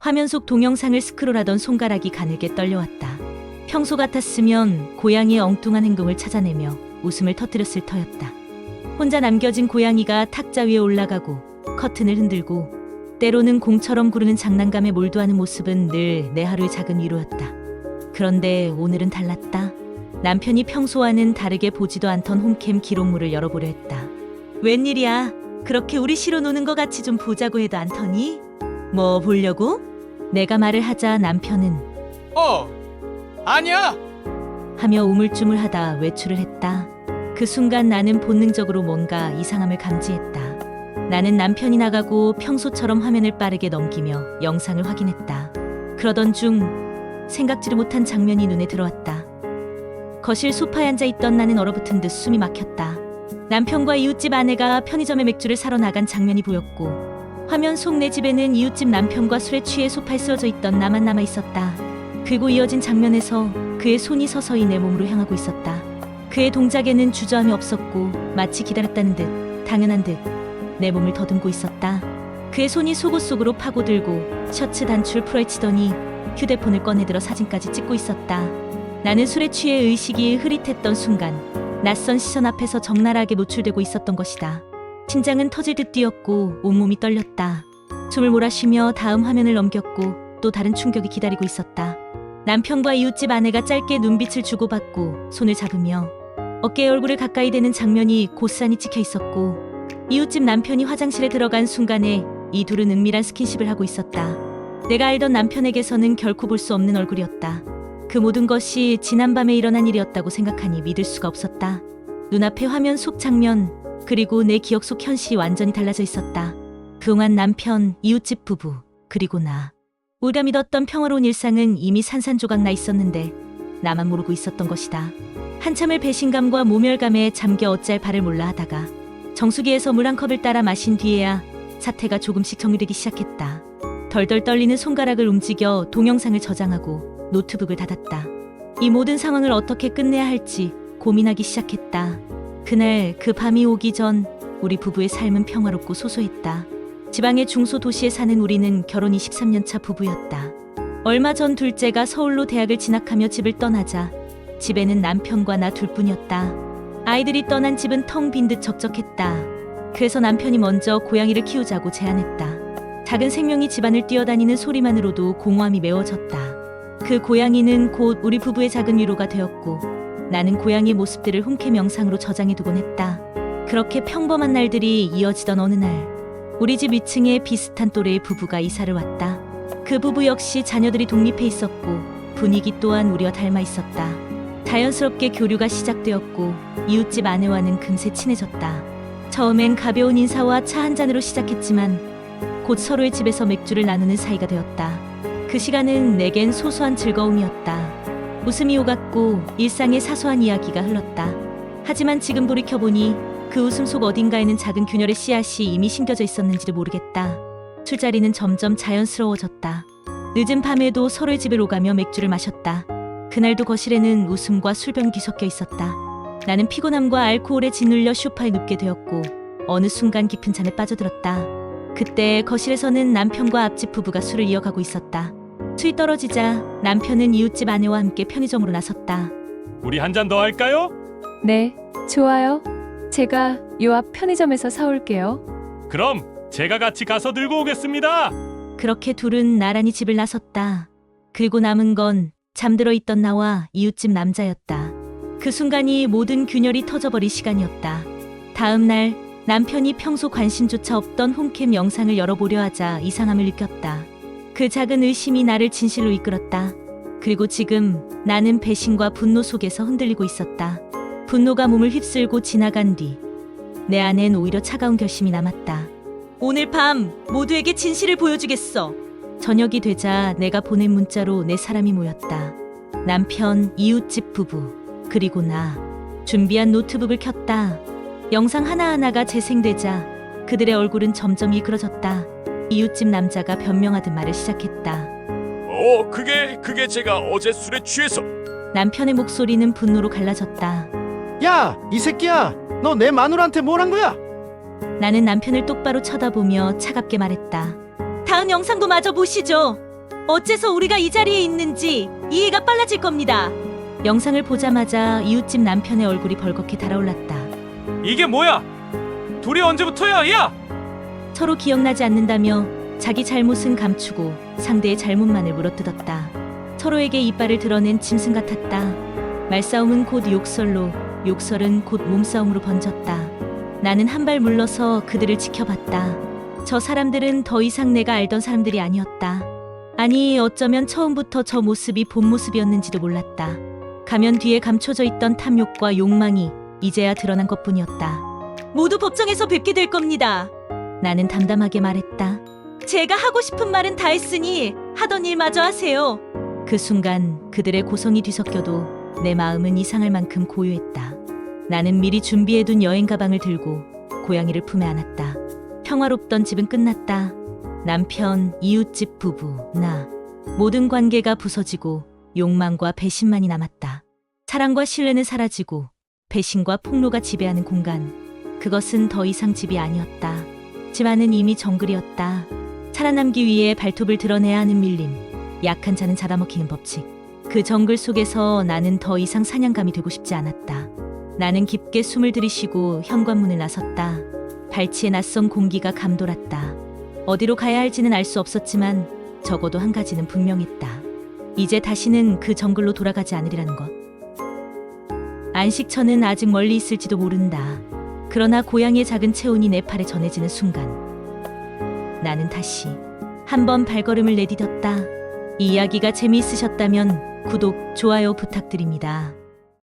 화면 속 동영상을 스크롤하던 손가락이 가늘게 떨려왔다. 평소 같았으면 고양이의 엉뚱한 행동을 찾아내며 웃음을 터뜨렸을 터였다. 혼자 남겨진 고양이가 탁자 위에 올라가고 커튼을 흔들고 때로는 공처럼 구르는 장난감에 몰두하는 모습은 늘 내 하루의 작은 위로였다. 그런데 오늘은 달랐다. 남편이 평소와는 다르게 보지도 않던 홈캠 기록물을 열어보려 했다. 웬일이야? 그렇게 우리 시로 노는 것 같이 좀 보자고 해도 않더니? 뭐 보려고? 내가 말을 하자 남편은 아니야! 하며 우물쭈물하다 외출을 했다. 그 순간 나는 본능적으로 뭔가 이상함을 감지했다. 나는 남편이 나가고 평소처럼 화면을 빠르게 넘기며 영상을 확인했다. 그러던 중 생각지도 못한 장면이 눈에 들어왔다. 거실 소파에 앉아있던 나는 얼어붙은 듯 숨이 막혔다. 남편과 이웃집 아내가 편의점에 맥주를 사러 나간 장면이 보였고 화면 속 내 집에는 이웃집 남편과 술에 취해 소파에 쓰러져 있던 나만 남아있었다. 그리고 이어진 장면에서 그의 손이 서서히 내 몸으로 향하고 있었다. 그의 동작에는 주저함이 없었고 마치 기다렸다는 듯 당연한 듯 내 몸을 더듬고 있었다. 그의 손이 속옷 속으로 파고들고 셔츠 단추를 풀어헤치더니 휴대폰을 꺼내들어 사진까지 찍고 있었다. 나는 술에 취해 의식이 흐릿했던 순간 낯선 시선 앞에서 적나라하게 노출되고 있었던 것이다. 심장은 터질 듯 뛰었고 온몸이 떨렸다. 숨을 몰아쉬며 다음 화면을 넘겼고 또 다른 충격이 기다리고 있었다. 남편과 이웃집 아내가 짧게 눈빛을 주고받고 손을 잡으며 어깨에 얼굴을 가까이 대는 장면이 고스란히 찍혀 있었고 이웃집 남편이 화장실에 들어간 순간에 이 둘은 은밀한 스킨십을 하고 있었다. 내가 알던 남편에게서는 결코 볼 수 없는 얼굴이었다. 그 모든 것이 지난밤에 일어난 일이었다고 생각하니 믿을 수가 없었다. 눈앞의 화면 속 장면 그리고 내 기억 속 현실이 완전히 달라져 있었다. 그동안 남편, 이웃집 부부, 그리고 나. 우리가 믿었던 평화로운 일상은 이미 산산조각 나 있었는데 나만 모르고 있었던 것이다. 한참을 배신감과 모멸감에 잠겨 어찌할 바를 몰라 하다가 정수기에서 물 한 컵을 따라 마신 뒤에야 사태가 조금씩 정리되기 시작했다. 덜덜 떨리는 손가락을 움직여 동영상을 저장하고 노트북을 닫았다. 이 모든 상황을 어떻게 끝내야 할지 고민하기 시작했다. 그날 그 밤이 오기 전 우리 부부의 삶은 평화롭고 소소했다. 지방의 중소도시에 사는 우리는 결혼 23년 차 부부였다. 얼마 전 둘째가 서울로 대학을 진학하며 집을 떠나자 집에는 남편과 나 둘뿐이었다. 아이들이 떠난 집은 텅 빈 듯 적적했다. 그래서 남편이 먼저 고양이를 키우자고 제안했다. 작은 생명이 집안을 뛰어다니는 소리만으로도 공허함이 메워졌다. 그 고양이는 곧 우리 부부의 작은 위로가 되었고 나는 고양이의 모습들을 홈캠 영상으로 저장해두곤 했다. 그렇게 평범한 날들이 이어지던 어느 날 우리 집 위층에 비슷한 또래의 부부가 이사를 왔다. 그 부부 역시 자녀들이 독립해 있었고 분위기 또한 우리와 닮아 있었다. 자연스럽게 교류가 시작되었고 이웃집 아내와는 금세 친해졌다. 처음엔 가벼운 인사와 차 한 잔으로 시작했지만 곧 서로의 집에서 맥주를 나누는 사이가 되었다. 그 시간은 내겐 소소한 즐거움이었다. 웃음이 오갔고 일상의 사소한 이야기가 흘렀다. 하지만 지금 돌이켜보니 그 웃음 속 어딘가에는 작은 균열의 씨앗이 이미 심겨져 있었는지를 모르겠다. 술자리는 점점 자연스러워졌다. 늦은 밤에도 서로의 집에 오가며 맥주를 마셨다. 그날도 거실에는 웃음과 술병이 뒤섞여 있었다. 나는 피곤함과 알코올에 짓눌려 소파에 눕게 되었고 어느 순간 깊은 잠에 빠져들었다. 그때 거실에서는 남편과 앞집 부부가 술을 이어가고 있었다. 수위 떨어지자 남편은 이웃집 아내와 함께 편의점으로 나섰다. 우리 한 잔 더 할까요? 네, 좋아요. 제가 요 앞 편의점에서 사올게요. 그럼 제가 같이 가서 들고 오겠습니다. 그렇게 둘은 나란히 집을 나섰다. 그리고 남은 건 잠들어 있던 나와 이웃집 남자였다. 그 순간이 모든 균열이 터져버릴 시간이었다. 다음 날 남편이 평소 관심조차 없던 홈캠 영상을 열어보려 하자 이상함을 느꼈다. 그 작은 의심이 나를 진실로 이끌었다. 그리고 지금 나는 배신과 분노 속에서 흔들리고 있었다. 분노가 몸을 휩쓸고 지나간 뒤 내 안엔 오히려 차가운 결심이 남았다. 오늘 밤 모두에게 진실을 보여주겠어. 저녁이 되자 내가 보낸 문자로 네 사람이 모였다. 남편, 이웃집 부부, 그리고 나. 준비한 노트북을 켰다. 영상 하나하나가 재생되자 그들의 얼굴은 점점 일그러졌다. 이웃집 남자가 변명하듯 말을 시작했다. 그게 제가 어제 술에 취해서. 남편의 목소리는 분노로 갈라졌다. 야, 이 새끼야! 너 내 마누라한테 뭘 한 거야? 나는 남편을 똑바로 쳐다보며 차갑게 말했다. 다음 영상도 마저 보시죠. 어째서 우리가 이 자리에 있는지 이해가 빨라질 겁니다. 영상을 보자마자 이웃집 남편의 얼굴이 벌겋게 달아올랐다. 이게 뭐야? 둘이 언제부터야? 야! 서로 기억나지 않는다며 자기 잘못은 감추고 상대의 잘못만을 물어뜯었다. 서로에게 이빨을 드러낸 짐승 같았다. 말싸움은 곧 욕설로, 욕설은 곧 몸싸움으로 번졌다. 나는 한 발 물러서 그들을 지켜봤다. 저 사람들은 더 이상 내가 알던 사람들이 아니었다. 아니, 어쩌면 처음부터 저 모습이 본 모습이었는지도 몰랐다. 가면 뒤에 감춰져 있던 탐욕과 욕망이 이제야 드러난 것뿐이었다. 모두 법정에서 뵙게 될 겁니다. 나는 담담하게 말했다. 제가 하고 싶은 말은 다 했으니 하던 일 마저 하세요. 그 순간 그들의 고성이 뒤섞여도 내 마음은 이상할 만큼 고요했다. 나는 미리 준비해둔 여행 가방을 들고 고양이를 품에 안았다. 평화롭던 집은 끝났다. 남편, 이웃집 부부, 나. 모든 관계가 부서지고 욕망과 배신만이 남았다. 사랑과 신뢰는 사라지고 배신과 폭로가 지배하는 공간. 그것은 더 이상 집이 아니었다. 집 안은 이미 정글이었다. 살아남기 위해 발톱을 드러내야 하는 밀림. 약한 자는 잡아먹히는 법칙. 그 정글 속에서 나는 더 이상 사냥감이 되고 싶지 않았다. 나는 깊게 숨을 들이쉬고 현관문을 나섰다. 발치에 낯선 공기가 감돌았다. 어디로 가야 할지는 알 수 없었지만 적어도 한 가지는 분명했다. 이제 다시는 그 정글로 돌아가지 않으리라는 것. 안식처는 아직 멀리 있을지도 모른다. 그러나 고양이의 작은 체온이 내 팔에 전해지는 순간 나는 다시 한번 발걸음을 내디뎠다. 이 이야기가 재미있으셨다면 구독, 좋아요 부탁드립니다.